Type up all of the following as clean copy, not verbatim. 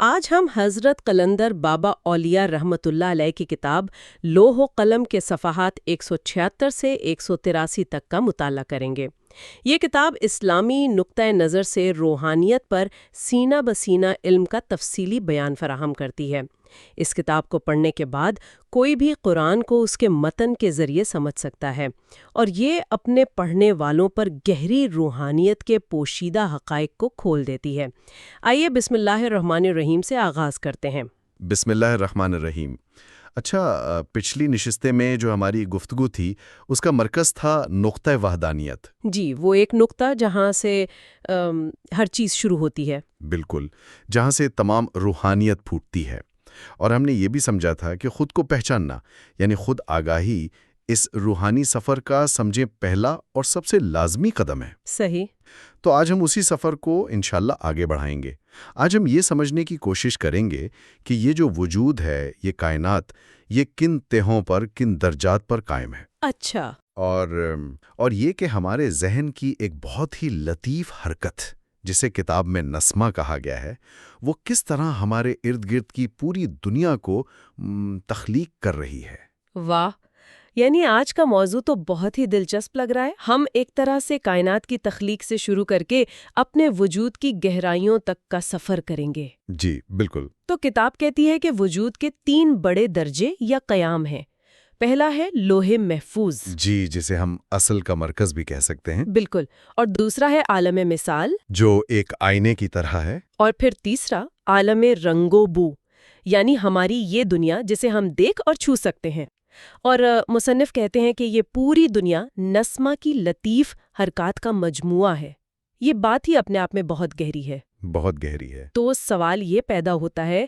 آج ہم حضرت قلندر بابا اولیاء رحمۃ اللہ علیہ کی کتاب لوح و قلم کے صفحات 176 سے 183 تک کا مطالعہ کریں گے۔ یہ کتاب اسلامی نقطۂ نظر سے روحانیت پر سینہ بسینہ علم کا تفصیلی بیان فراہم کرتی ہے۔ اس کتاب کو پڑھنے کے بعد کوئی بھی قرآن کو اس کے متن کے ذریعے سمجھ سکتا ہے، اور یہ اپنے پڑھنے والوں پر گہری روحانیت کے پوشیدہ حقائق کو کھول دیتی ہے۔ آئیے بسم اللہ الرحمن الرحیم سے آغاز کرتے ہیں۔ بسم اللہ الرحمن الرحیم۔ اچھا، پچھلی نشستیں میں جو ہماری گفتگو تھی اس کا مرکز تھا نقطۂ وحدانیت۔ جی، وہ ایک نقطہ جہاں سے ہر چیز شروع ہوتی ہے۔ بالکل، جہاں سے تمام روحانیت پھوٹتی ہے۔ اور ہم نے یہ بھی سمجھا تھا کہ خود کو پہچاننا یعنی خود آگاہی اس روحانی سفر کا سمجھیں پہلا اور سب سے لازمی قدم ہے۔ صحیح۔ تو آج ہم اسی سفر کو انشاءاللہ آگے بڑھائیں گے۔ آج ہم یہ سمجھنے کی کوشش کریں گے کہ یہ جو وجود ہے، یہ کائنات، یہ کن تہوں پر، کن درجات پر قائم ہے۔ اچھا۔ اور یہ کہ ہمارے ذہن کی ایک بہت ہی لطیف حرکت، جسے کتاب میں نسمہ کہا گیا ہے، وہ کس طرح ہمارے ارد گرد کی پوری دنیا کو تخلیق کر رہی ہے۔ واہ، یعنی آج کا موضوع تو بہت ہی دلچسپ لگ رہا ہے۔ ہم ایک طرح سے کائنات کی تخلیق سے شروع کر کے اپنے وجود کی گہرائیوں تک کا سفر کریں گے۔ جی بالکل۔ تو کتاب کہتی ہے کہ وجود کے 3 بڑے درجے یا قیام ہیں۔ پہلا ہے لوح محفوظ، جی، جسے ہم اصل کا مرکز بھی کہہ سکتے ہیں۔ بالکل، اور دوسرا ہے عالم مثال، جو ایک آئینے کی طرح ہے۔ اور پھر تیسرا عالم رنگ و بو، یعنی ہماری یہ دنیا جسے ہم دیکھ اور چھو سکتے ہیں۔ اور مصنف کہتے ہیں کہ یہ پوری دنیا نسمہ کی لطیف حرکات کا مجموعہ ہے۔ یہ بات ہی اپنے آپ میں بہت گہری ہے۔ بہت گہری ہے۔ تو سوال یہ پیدا ہوتا ہے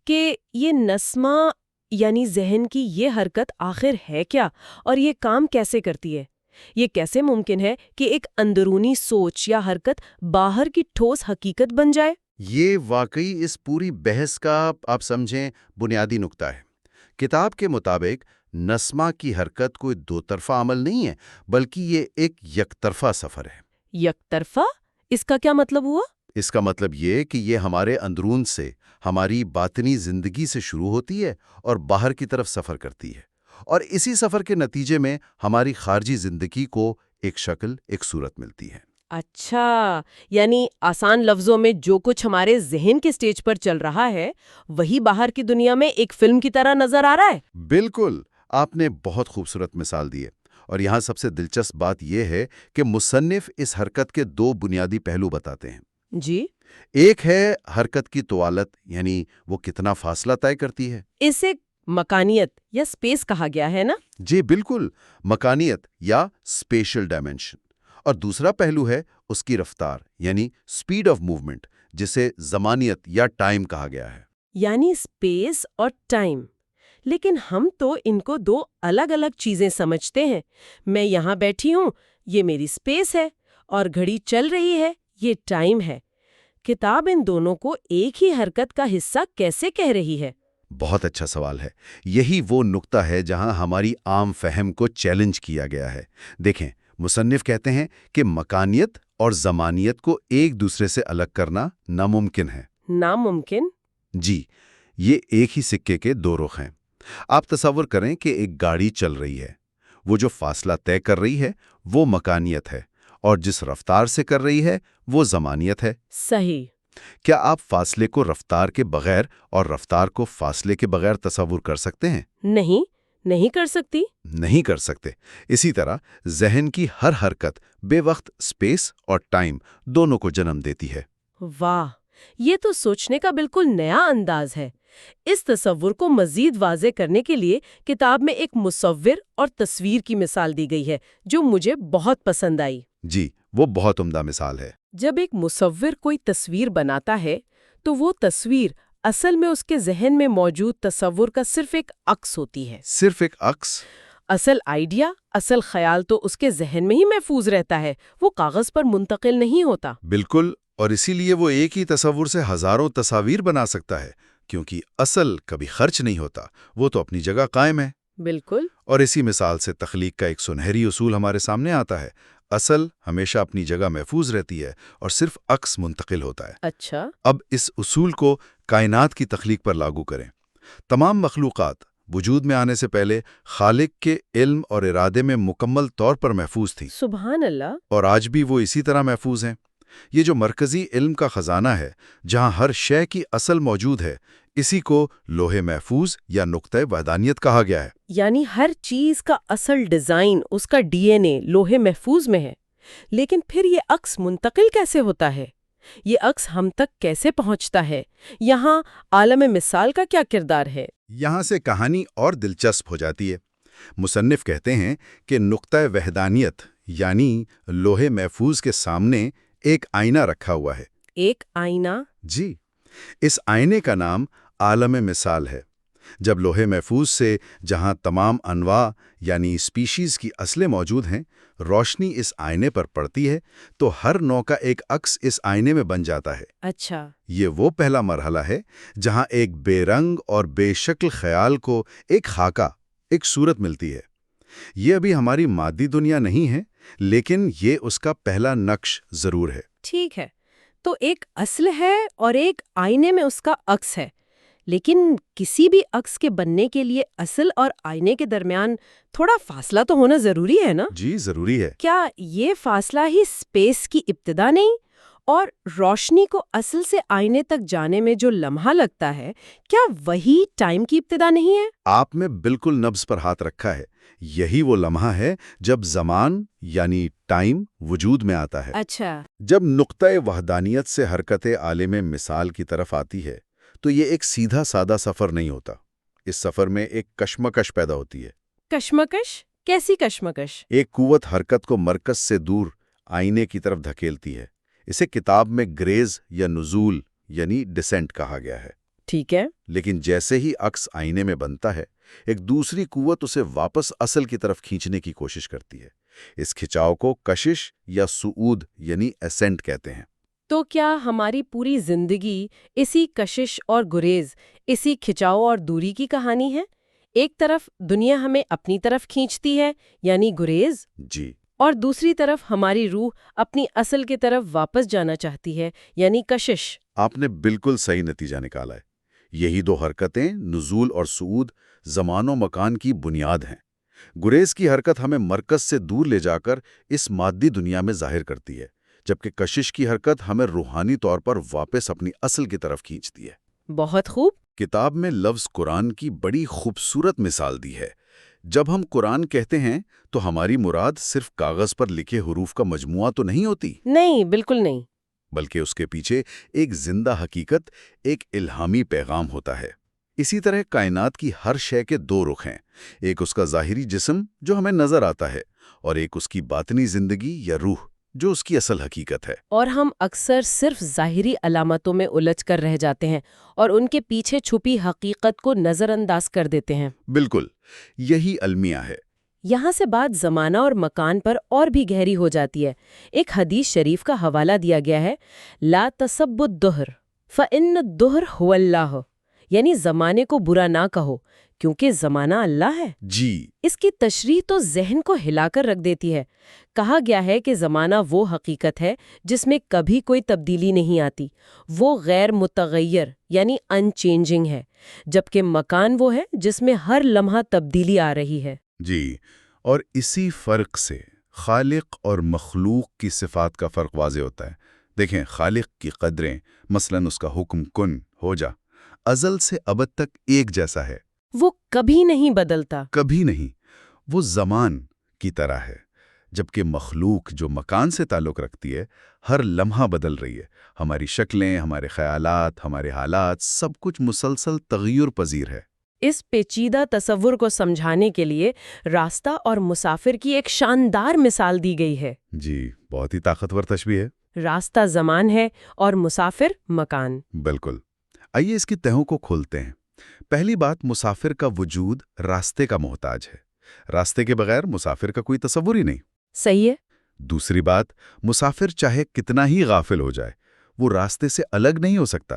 کہ یہ نسمہ یعنی ذہن کی یہ حرکت آخر ہے کیا، اور یہ کام کیسے کرتی ہے؟ یہ کیسے ممکن ہے کہ ایک اندرونی سوچ یا حرکت باہر کی ٹھوس حقیقت بن جائے؟ یہ واقعی اس پوری بحث کا آپ سمجھیں بنیادی نقطہ ہے۔ کتاب کے مطابق نسمہ کی حرکت کوئی دو طرفہ عمل نہیں ہے، بلکہ یہ ایک یک طرفہ سفر ہے۔ یک طرفہ؟ اس کا کیا مطلب ہوا؟ اس کا مطلب یہ کہ یہ ہمارے اندرون سے، ہماری باطنی زندگی سے شروع ہوتی ہے اور باہر کی طرف سفر کرتی ہے، اور اسی سفر کے نتیجے میں ہماری خارجی زندگی کو ایک شکل، ایک صورت ملتی ہے۔ اچھا، یعنی آسان لفظوں میں جو کچھ ہمارے ذہن کے سٹیج پر چل رہا ہے وہی باہر کی دنیا میں ایک فلم کی طرح نظر آ رہا ہے۔ بالکل، آپ نے بہت خوبصورت مثال دی ہے، اور یہاں سب سے دلچسپ بات یہ ہے کہ مصنف اس حرکت کے 2 بنیادی پہلو بتاتے ہیں۔ جی۔ ایک ہے حرکت کی طوالت، یعنی وہ کتنا فاصلہ طے کرتی ہے۔ اسے مکانیت یا اسپیس کہا گیا ہے نا؟ جی بالکل، مکانیت یا اسپیشل ڈائمینشن۔ اور دوسرا پہلو ہے اس کی رفتار، یعنی اسپیڈ آف موومنٹ، جسے زمانیت یا ٹائم کہا گیا ہے۔ یعنی اسپیس اور ٹائم، لیکن ہم تو ان کو 2 الگ الگ چیزیں سمجھتے ہیں۔ میں یہاں بیٹھی ہوں، یہ میری اسپیس ہے، اور گھڑی چل رہی ہے، یہ ٹائم ہے۔ کتاب ان دونوں کو ایک ہی حرکت کا حصہ کیسے کہہ رہی ہے؟ بہت اچھا سوال ہے۔ یہی وہ نقطہ ہے جہاں ہماری عام فہم کو چیلنج کیا گیا ہے۔ دیکھیں، مصنف کہتے ہیں کہ مکانیت اور زمانیت کو ایک دوسرے سے الگ کرنا ناممکن ہے۔ ناممکن؟ جی، یہ ایک ہی سکے کے 2 رخ ہیں۔ آپ تصور کریں کہ ایک گاڑی چل رہی ہے۔ وہ جو فاصلہ طے کر رہی ہے وہ مکانیت ہے، اور جس رفتار سے کر رہی ہے وہ زمانیت ہے۔ صحیح۔ کیا آپ فاصلے کو رفتار کے بغیر اور رفتار کو فاصلے کے بغیر تصور کر سکتے ہیں؟ نہیں کر سکتی۔ نہیں کر سکتے۔ اسی طرح ذہن کی ہر حرکت بے وقت اسپیس اور ٹائم دونوں کو جنم دیتی ہے۔ واہ، یہ تو سوچنے کا بالکل نیا انداز ہے۔ اس تصور کو مزید واضح کرنے کے لیے کتاب میں ایک مصور اور تصویر کی مثال دی گئی ہے جو مجھے بہت پسند آئی۔ جی، وہ بہت عمدہ مثال ہے۔ جب ایک مصور کوئی تصویر بناتا ہے تو وہ تصویر اصل میں اس کے ذہن میں موجود تصور کا صرف ایک عکس ہوتی ہے۔ صرف ایک عکس؟ اصل آئیڈیا، اصل خیال تو اس کے ذہن میں ہی محفوظ رہتا ہے، وہ کاغذ پر منتقل نہیں ہوتا۔ بالکل، اور اسی لیے وہ ایک ہی تصور سے ہزاروں تصاویر بنا سکتا ہے، کیونکہ اصل کبھی خرچ نہیں ہوتا، وہ تو اپنی جگہ قائم ہے۔ بالکل۔ اور اسی مثال سے تخلیق کا ایک سنہری اصول ہمارے سامنے آتا ہے۔ اصل ہمیشہ اپنی جگہ محفوظ رہتی ہے اور صرف عکس منتقل ہوتا ہے۔ اچھا، اب اس اصول کو کائنات کی تخلیق پر لاگو کریں۔ تمام مخلوقات وجود میں آنے سے پہلے خالق کے علم اور ارادے میں مکمل طور پر محفوظ تھیں، سبحان اللہ۔ اور آج بھی وہ اسی طرح محفوظ ہیں۔ یہ جو مرکزی علم کا خزانہ ہے، جہاں ہر شے کی اصل موجود ہے، اسی کو لوح محفوظ یا نقطۂ وحدانیت کہا گیا ہے۔ یعنی ہر چیز کا اصل ڈیزائن، اس کا ڈی این اے لوح محفوظ میں ہے۔ لیکن پھر یہ عکس منتقل کیسے ہوتا ہے؟ یہ عکس ہم تک کیسے پہنچتا ہے؟ یہاں عالم مثال کا کیا کردار ہے؟ یہاں سے کہانی اور دلچسپ ہو جاتی ہے۔ مصنف کہتے ہیں کہ نقطۂ وحدانیت یعنی لوح محفوظ کے سامنے ایک آئینہ رکھا ہوا ہے۔ ایک آئینہ؟ جی، اس آئینے کا نام عالم مثال ہے۔ جب لوح محفوظ سے، جہاں تمام انواع یعنی اسپیشیز کی اصلیں موجود ہیں، روشنی اس آئینے پر پڑتی ہے تو ہر نوع کا ایک عکس اس آئینے میں بن جاتا ہے۔ اچھا، یہ وہ پہلا مرحلہ ہے جہاں ایک بے رنگ اور بے شکل خیال کو ایک خاکہ، ایک صورت ملتی ہے۔ یہ ابھی ہماری مادی دنیا نہیں ہے، لیکن یہ اس کا پہلا نقش ضرور ہے۔ ٹھیک ہے، تو ایک اصل ہے اور ایک آئینے میں اس کا عکس ہے۔ لیکن کسی بھی عکس کے بننے کے لیے اصل اور آئینے کے درمیان تھوڑا فاصلہ تو ہونا ضروری ہے نا؟ جی، ضروری ہے۔ کیا یہ فاصلہ ہی اسپیس کی ابتدا نہیں؟ اور روشنی کو اصل سے آئینے تک جانے میں جو لمحہ لگتا ہے، کیا وہی ٹائم کی ابتدا نہیں ہے؟ آپ نے بالکل نبض پر ہاتھ رکھا ہے۔ یہی وہ لمحہ ہے جب زمان یعنی ٹائم وجود میں آتا ہے۔ اچھا، جب نقطۂ وحدانیت سے حرکت عالم مثال کی طرف آتی ہے تو یہ ایک سیدھا سادہ سفر نہیں ہوتا۔ اس سفر میں ایک کشمکش پیدا ہوتی ہے۔ کشمکش؟ کیسی کشمکش؟ ایک قوت حرکت کو مرکز سے دور آئینے کی طرف دھکیلتی ہے۔ اسے کتاب میں گریز یا نزول یعنی ڈسینٹ کہا گیا ہے۔ ٹھیک ہے، لیکن جیسے ہی عکس آئینے میں بنتا ہے، ایک دوسری قوت اسے واپس اصل کی طرف کھینچنے کی کوشش کرتی ہے۔ اس کھچاؤ کو کشش یا صعود یعنی اسینٹ کہتے ہیں۔ تو کیا ہماری پوری زندگی اسی کشش اور گریز، اسی کھچاؤ اور دوری کی کہانی ہے؟ ایک طرف دنیا ہمیں اپنی طرف کھینچتی ہے یعنی گریز، جی، اور دوسری طرف ہماری روح اپنی اصل کی طرف واپس جانا چاہتی ہے یعنی کشش۔ آپ نے بالکل صحیح نتیجہ نکالا ہے۔ یہی دو حرکتیں، نزول اور صعود، زمان و مکان کی بنیاد ہیں۔ گریز کی حرکت ہمیں مرکز سے دور لے جا کر اس مادی دنیا میں ظاہر کرتی ہے، جبکہ کشش کی حرکت ہمیں روحانی طور پر واپس اپنی اصل کی طرف کھینچتی ہے۔ بہت خوب۔ کتاب میں لفظ قرآن کی بڑی خوبصورت مثال دی ہے۔ جب ہم قرآن کہتے ہیں تو ہماری مراد صرف کاغذ پر لکھے حروف کا مجموعہ تو نہیں ہوتی، نہیں، بالکل نہیں۔ بلکہ اس کے پیچھے ایک زندہ حقیقت، ایک الہامی پیغام ہوتا ہے۔ اسی طرح کائنات کی ہر شے کے دو رخ ہیں، ایک اس کا ظاہری جسم جو ہمیں نظر آتا ہے، اور ایک اس کی باطنی زندگی یا روح جو اس کی اصل حقیقت ہے۔ اور ہم اکثر صرف ظاہری علامتوں میں الجھ کر رہ جاتے ہیں اور ان کے پیچھے چھپی حقیقت کو نظر انداز کر دیتے ہیں۔ بالکل، یہی المیہ ہے۔ یہاں سے بات زمانہ اور مکان پر اور بھی گہری ہو جاتی ہے۔ ایک حدیث شریف کا حوالہ دیا گیا ہے، لا تسبوا الدہر فإن الدہر هو اللہ، یعنی زمانے کو برا نہ کہو کیونکہ زمانہ اللہ ہے۔ جی، اس کی تشریح تو ذہن کو ہلا کر رکھ دیتی ہے۔ کہا گیا ہے کہ زمانہ وہ حقیقت ہے جس میں کبھی کوئی تبدیلی نہیں آتی، وہ غیر متغیر یعنی ان چینجنگ ہے، جبکہ مکان وہ ہے جس میں ہر لمحہ تبدیلی آ رہی ہے۔ جی، اور اسی فرق سے خالق اور مخلوق کی صفات کا فرق واضح ہوتا ہے۔ دیکھیں، خالق کی قدریں، مثلا اس کا حکم کن ہو جا، ازل سے ابد تک ایک جیسا ہے، وہ کبھی نہیں بدلتا۔ کبھی نہیں، وہ زمان کی طرح ہے، جبکہ مخلوق جو مکان سے تعلق رکھتی ہے ہر لمحہ بدل رہی ہے۔ ہماری شکلیں، ہمارے خیالات، ہمارے حالات، سب کچھ مسلسل تغیر پذیر ہے۔ اس پیچیدہ تصور کو سمجھانے کے لیے راستہ اور مسافر کی ایک شاندار مثال دی گئی ہے۔ جی، بہت ہی طاقتور تشبیہ ہے۔ راستہ زمان ہے اور مسافر مکان۔ بالکل۔ آئیے اس کی تہوں کو کھولتے ہیں۔ پہلی بات، مسافر کا وجود راستے کا محتاج ہے۔ راستے کے بغیر مسافر کا کوئی تصور ہی نہیں۔ صحیح ہے۔ دوسری بات، مسافر چاہے کتنا ہی غافل ہو جائے، وہ راستے سے الگ نہیں ہو سکتا،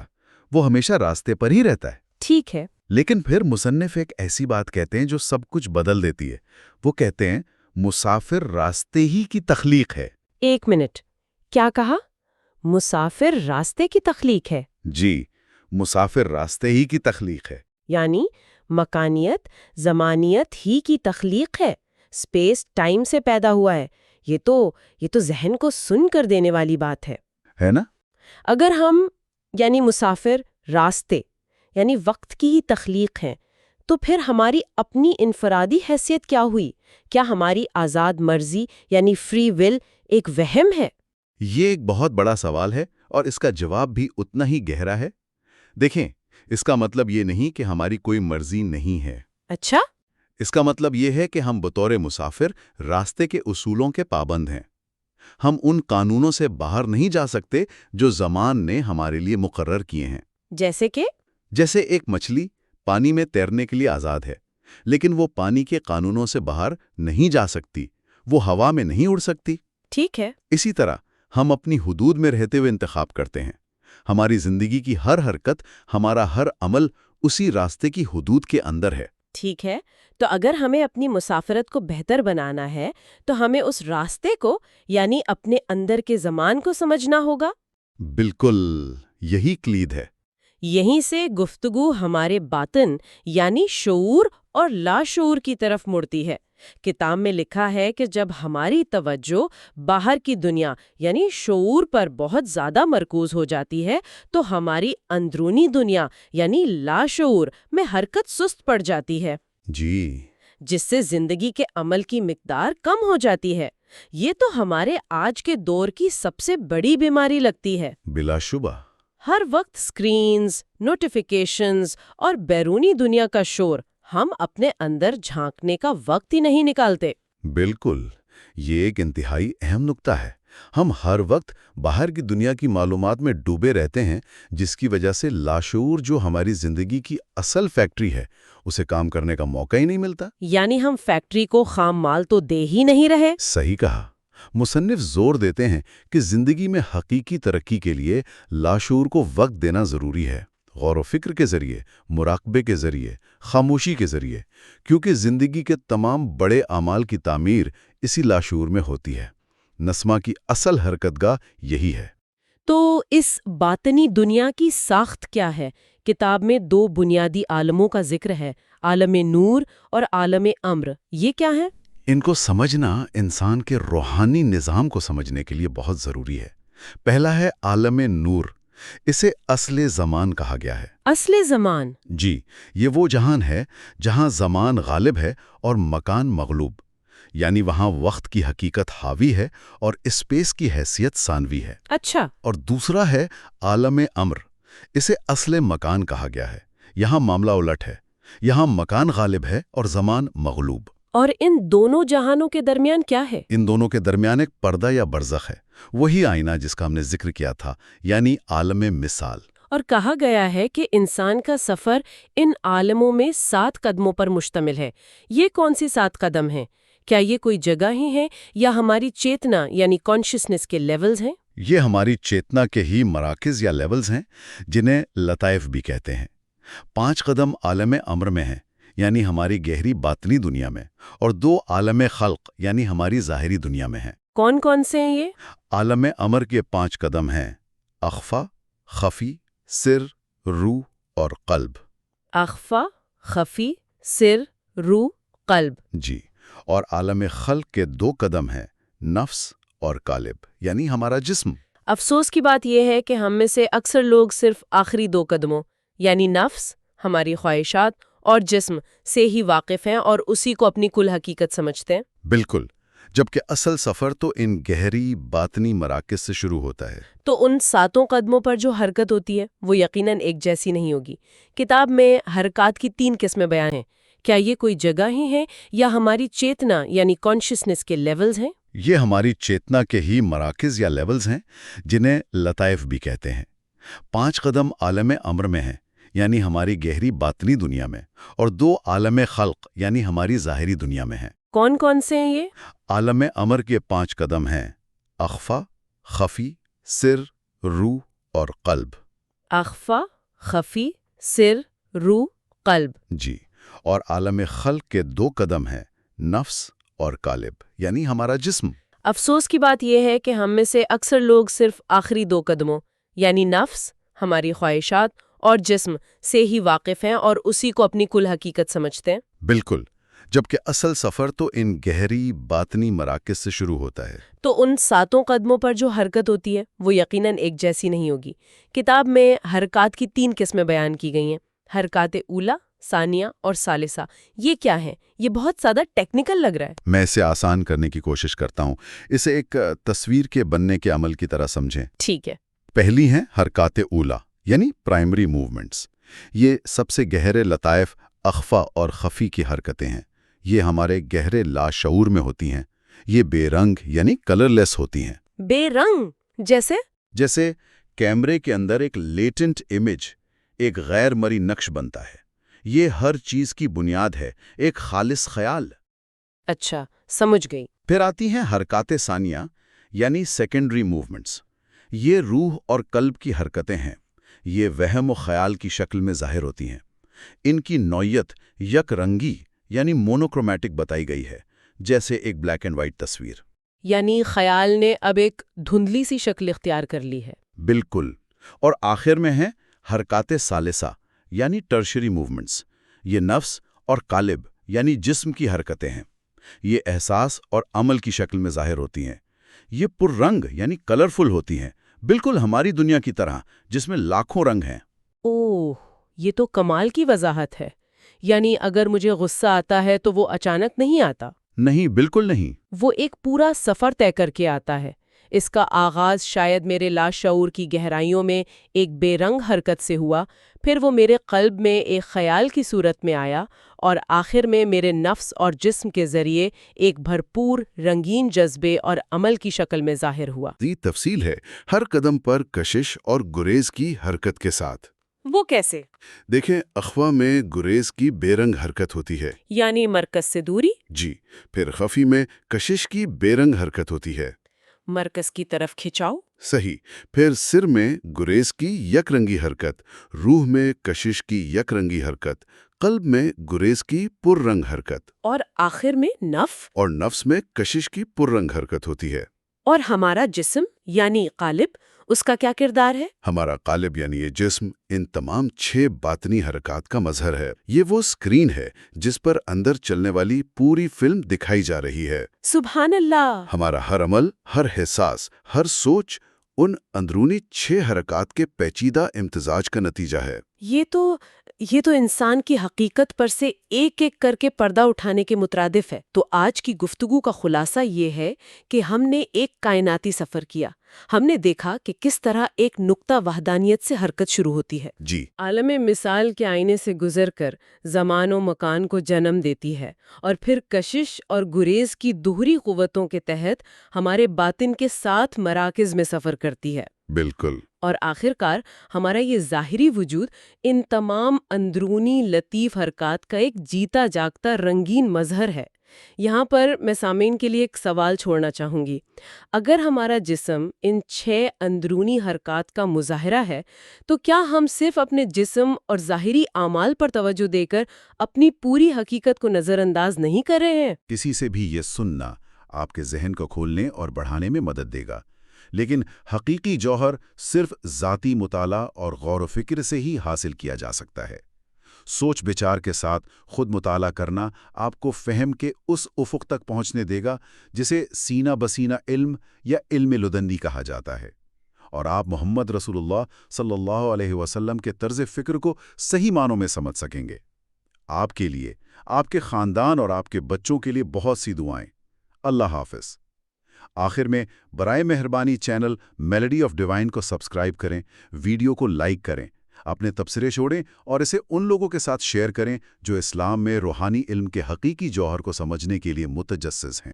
وہ ہمیشہ راستے پر ہی رہتا ہے۔ ٹھیک ہے۔ لیکن پھر مصنف ایک ایسی بات کہتے ہیں جو سب کچھ بدل دیتی ہے۔ وہ کہتے ہیں مسافر راستے ہی کی تخلیق ہے۔ ایک منٹ، کیا کہا؟ مسافر راستے کی تخلیق ہے؟ جی، مسافر راستے ہی کی تخلیق ہے۔ یعنی مکانیت زمانیت ہی کی تخلیق ہے، اسپیس ٹائم سے پیدا ہوا ہے۔ یہ تو ذہن کو سن کر دینے والی بات ہے نا؟ اگر ہم یعنی مسافر راستے یعنی وقت کی ہی تخلیق ہیں تو پھر ہماری اپنی انفرادی حیثیت کیا ہوئی؟ کیا ہماری آزاد مرضی یعنی فری ول ایک وہم ہے؟ یہ ایک بہت بڑا سوال ہے اور اس کا جواب بھی اتنا ہی گہرا ہے۔ دیکھیں، اس کا مطلب یہ نہیں کہ ہماری کوئی مرضی نہیں ہے۔ اچھا؟ اس کا مطلب یہ ہے کہ ہم بطور مسافر راستے کے اصولوں کے پابند ہیں۔ ہم ان قانونوں سے باہر نہیں جا سکتے جو زمان نے ہمارے لیے مقرر کیے ہیں۔ جیسے ایک مچھلی پانی میں تیرنے کے لیے آزاد ہے، لیکن وہ پانی کے قانونوں سے باہر نہیں جا سکتی، وہ ہوا میں نہیں اڑ سکتی۔ ٹھیک ہے۔ اسی طرح ہم اپنی حدود میں رہتے ہوئے انتخاب کرتے ہیں۔ ہماری زندگی کی ہر حرکت، ہمارا ہر عمل اسی راستے کی حدود کے اندر ہے۔ ٹھیک ہے، تو اگر ہمیں اپنی مسافرت کو بہتر بنانا ہے تو ہمیں اس راستے کو یعنی اپنے اندر کے زمان کو سمجھنا ہوگا۔ بالکل، یہی کلید ہے۔ یہیں سے گفتگو ہمارے باطن یعنی شعور اور لاشعور کی طرف مڑتی ہے۔ کتاب میں لکھا ہے کہ جب ہماری توجہ باہر کی دنیا یعنی شعور پر بہت زیادہ مرکوز ہو جاتی ہے تو ہماری اندرونی دنیا یعنی لاشعور میں حرکت سست پڑ جاتی ہے، جی، جس سے زندگی کے عمل کی مقدار کم ہو جاتی ہے۔ یہ تو ہمارے آج کے دور کی سب سے بڑی بیماری لگتی ہے۔ بلا شبہ۔ ہر وقت سکرینز، نوٹیفیکیشنز اور بیرونی دنیا کا شور، ہم اپنے اندر جھانکنے کا وقت ہی نہیں نکالتے۔ بالکل، یہ ایک انتہائی اہم نکتہ ہے۔ ہم ہر وقت باہر کی دنیا کی معلومات میں ڈوبے رہتے ہیں، جس کی وجہ سے لاشعور جو ہماری زندگی کی اصل فیکٹری ہے اسے کام کرنے کا موقع ہی نہیں ملتا۔ یعنی ہم فیکٹری کو خام مال تو دے ہی نہیں رہے۔ صحیح کہا۔ مصنف زور دیتے ہیں کہ زندگی میں حقیقی ترقی کے لیے لاشعور کو وقت دینا ضروری ہے، غور و فکر کے ذریعے، مراقبے کے ذریعے، خاموشی کے ذریعے، کیونکہ زندگی کے تمام بڑے اعمال کی تعمیر اسی لاشعور میں ہوتی ہے۔ نسمہ کی اصل حرکت گاہ یہی ہے۔ تو اس باطنی دنیا کی ساخت کیا ہے؟ کتاب میں دو بنیادی عالموں کا ذکر ہے، عالم نور اور عالم امر۔ یہ کیا ہے؟ ان کو سمجھنا انسان کے روحانی نظام کو سمجھنے کے لیے بہت ضروری ہے۔ پہلا ہے عالم نور، اسے اصل زمان کہا گیا ہے۔ اصل زمان؟ جی، یہ وہ جہان ہے جہاں زمان غالب ہے اور مکان مغلوب، یعنی وہاں وقت کی حقیقت حاوی ہے اور اسپیس کی حیثیت ثانوی ہے۔ اچھا۔ اور دوسرا ہے عالم امر، اسے اصل مکان کہا گیا ہے۔ یہاں معاملہ الٹ ہے، یہاں مکان غالب ہے اور زمان مغلوب۔ اور ان دونوں جہانوں کے درمیان کیا ہے؟ ان دونوں کے درمیان ایک پردہ یا برزخ ہے، وہی آئینہ جس کا ہم نے ذکر کیا تھا، یعنی عالم مثال۔ اور کہا گیا ہے کہ انسان کا سفر ان عالموں میں 7 قدموں پر مشتمل ہے۔ یہ کون سی 7 قدم ہیں؟ کیا یہ کوئی جگہ ہی ہے یا ہماری چیتنا یعنی کانشسنس کے لیولز ہیں؟ یہ ہماری چیتنا کے ہی مراکز یا لیولز ہیں، جنہیں لطائف بھی کہتے ہیں۔ 5 قدم عالم امر میں ہیں، یعنی ہماری گہری باطنی دنیا میں، اور 2 عالم خلق یعنی ہماری ظاہری دنیا میں ہیں۔ کون کون سے ہیں یہ؟ عالم امر کے 5 قدم ہیں: اخفا، خفی، سر، روح اور قلب۔ اخفا، خفی، سر، روح، قلب۔ جی، اور عالم خلق کے 2 قدم ہیں: نفس اور قالب، یعنی ہمارا جسم۔ افسوس کی بات یہ ہے کہ ہم میں سے اکثر لوگ صرف آخری 2 قدموں یعنی نفس، ہماری خواہشات اور جسم سے ہی واقف ہیں اور اسی کو اپنی کل حقیقت سمجھتے ہیں۔ بالکل، جبکہ اصل سفر تو ان گہری باطنی مراکز سے شروع ہوتا ہے۔ تو ان 7 قدموں پر جو حرکت ہوتی ہے وہ یقیناً ایک جیسی نہیں ہوگی۔ کتاب میں حرکات کی 3 قسمیں بیان ہیں۔ کیا یہ کوئی جگہ ہی ہے یا ہماری چیتنا یعنی کانشسنس کے لیولز ہیں؟ یہ ہماری چیتنا کے ہی مراکز یا لیولز ہیں، جنہیں لطائف بھی کہتے ہیں۔ 5 قدم عالم امر میں ہیں، یعنی ہماری گہری باطنی دنیا میں، اور 2 عالم خلق یعنی ہماری ظاہری دنیا میں ہیں۔ کون کون سے ہیں یہ؟ عالم امر کے 5 قدم ہیں: اخفا، خفی، سر، روح اور قلب۔ اخفا، خفی، سر، روح، قلب۔ جی، اور عالم خلق کے 2 قدم ہیں: نفس اور قالب یعنی ہمارا جسم۔ افسوس کی بات یہ ہے کہ ہم میں سے اکثر لوگ صرف آخری 2 قدموں یعنی نفس، ہماری خواہشات اور جسم سے ہی واقف ہیں اور اسی کو اپنی کل حقیقت سمجھتے ہیں۔ بالکل، جبکہ اصل سفر تو ان گہری باطنی مراکز سے شروع ہوتا ہے۔ تو ان 7 قدموں پر جو حرکت ہوتی ہے وہ یقیناً ایک جیسی نہیں ہوگی۔ کتاب میں حرکات کی 3 قسمیں بیان کی گئی ہیں، حرکات اولا، ثانیہ اور ثالثہ۔ یہ کیا ہیں؟ یہ بہت زیادہ ٹیکنیکل لگ رہا ہے۔ میں اسے آسان کرنے کی کوشش کرتا ہوں، اسے ایک تصویر کے بننے کے عمل کی طرح سمجھیں۔ ٹھیک ہے۔ پہلی ہیں حرکات اولا یعنی پرائمری موومنٹس۔ یہ سب سے گہرے لطائف، اخفا اور خفی کی حرکتیں ہیں۔ یہ ہمارے گہرے لاشعور میں ہوتی ہیں۔ یہ بے رنگ یعنی کلر لیس ہوتی ہیں۔ بے رنگ جیسے کیمرے کے اندر ایک لیٹنٹ امیج، ایک غیر مرئی نقش بنتا ہے۔ یہ ہر چیز کی بنیاد ہے، ایک خالص خیال۔ اچھا، سمجھ گئی۔ پھر آتی ہیں حرکات ثانیہ یعنی سیکنڈری موومنٹس۔ یہ روح اور قلب کی حرکتیں ہیں۔ یہ وہم و خیال کی شکل میں ظاہر ہوتی ہیں۔ ان کی نوعیت یک رنگی یعنی مونوکرومیٹک بتائی گئی ہے، جیسے ایک بلیک اینڈ وائٹ تصویر۔ یعنی خیال نے اب ایک دھندلی سی شکل اختیار کر لی ہے۔ بالکل۔ اور آخر میں ہیں حرکات ثالثہ یعنی ٹرشری موومنٹس۔ یہ نفس اور قالب یعنی جسم کی حرکتیں ہیں۔ یہ احساس اور عمل کی شکل میں ظاہر ہوتی ہیں۔ یہ پر رنگ یعنی کلرفل ہوتی ہیں، بالکل ہماری دنیا کی طرح جس میں لاکھوں رنگ ہیں۔ اوہ، یہ تو کمال کی وضاحت ہے۔ یعنی اگر مجھے غصہ آتا ہے تو وہ اچانک نہیں آتا۔ نہیں، بالکل نہیں۔ وہ ایک پورا سفر طے کر کے آتا ہے۔ اس کا آغاز شاید میرے لاشعور کی گہرائیوں میں ایک بے رنگ حرکت سے ہوا، پھر وہ میرے قلب میں ایک خیال کی صورت میں آیا اور آخر میں میرے نفس اور جسم کے ذریعے ایک بھرپور رنگین جذبے اور عمل کی شکل میں ظاہر ہوا۔ یہ تفصیل ہے ہر قدم پر کشش اور گریز کی حرکت کے ساتھ۔ وہ کیسے؟ دیکھیں، اخوا میں گریز کی بے رنگ حرکت ہوتی ہے۔ یعنی مرکز سے دوری؟ جی، پھر خفی میں کشش کی بے رنگ حرکت ہوتی ہے۔ مرکز کی طرف کھچاؤ؟ صحیح۔ پھر سر میں گریز کی یک رنگی حرکت، روح میں کشش کی یک رنگی حرکت، قلب میں گریز کی پر رنگ حرکت، اور آخر میں اور نفس میں کشش کی پر رنگ حرکت ہوتی ہے۔ اور ہمارا جسم یعنی قالب، اس کا کیا کردار ہے؟ ہمارا قالب یعنی یہ جسم ان تمام 6 باطنی حرکات کا مظہر ہے۔ یہ وہ اسکرین ہے جس پر اندر چلنے والی پوری فلم دکھائی جا رہی ہے۔ سبحان اللہ! ہمارا ہر عمل، ہر احساس، ہر سوچ ان اندرونی 6 حرکات کے پیچیدہ امتزاج کا نتیجہ ہے۔ یہ تو انسان کی حقیقت پر سے ایک ایک کر کے پردہ اٹھانے کے مترادف ہے۔ تو آج کی گفتگو کا خلاصہ یہ ہے کہ ہم نے ایک کائناتی سفر کیا۔ ہم نے دیکھا کہ کس طرح ایک نقطہ وحدانیت سے حرکت شروع ہوتی ہے، جی، عالم مثال کے آئینے سے گزر کر زمان و مکان کو جنم دیتی ہے، اور پھر کشش اور گریز کی دوہری قوتوں کے تحت ہمارے باطن کے 7 مراکز میں سفر کرتی ہے۔ بالکل۔ اور آخرکار ہمارا یہ ظاہری وجود ان تمام اندرونی لطیف حرکات کا ایک جیتا جاگتا رنگین مظہر ہے۔ یہاں پر میں سامعین کے لیے ایک سوال چھوڑنا چاہوں گی۔ اگر ہمارا جسم ان 6 اندرونی حرکات کا مظاہرہ ہے، تو کیا ہم صرف اپنے جسم اور ظاہری اعمال پر توجہ دے کر اپنی پوری حقیقت کو نظر انداز نہیں کر رہے ہیں؟ کسی سے بھی یہ سننا آپ کے ذہن کو کھولنے اور بڑھانے میں مدد دے گا، لیکن حقیقی جوہر صرف ذاتی مطالعہ اور غور و فکر سے ہی حاصل کیا جا سکتا ہے۔ سوچ بچار کے ساتھ خود مطالعہ کرنا آپ کو فہم کے اس افق تک پہنچنے دے گا جسے سینہ بسینہ علم یا علم لدنی کہا جاتا ہے، اور آپ محمد رسول اللہ صلی اللہ علیہ وسلم کے طرز فکر کو صحیح معنوں میں سمجھ سکیں گے۔ آپ کے لیے، آپ کے خاندان اور آپ کے بچوں کے لیے بہت سی دعائیں۔ اللہ حافظ۔ آخر میں برائے مہربانی چینل میلڈی آف ڈیوائن کو سبسکرائب کریں، ویڈیو کو لائک کریں، اپنے تبصرے چھوڑیں اور اسے ان لوگوں کے ساتھ شیئر کریں جو اسلام میں روحانی علم کے حقیقی جوہر کو سمجھنے کے لیے متجسس ہیں۔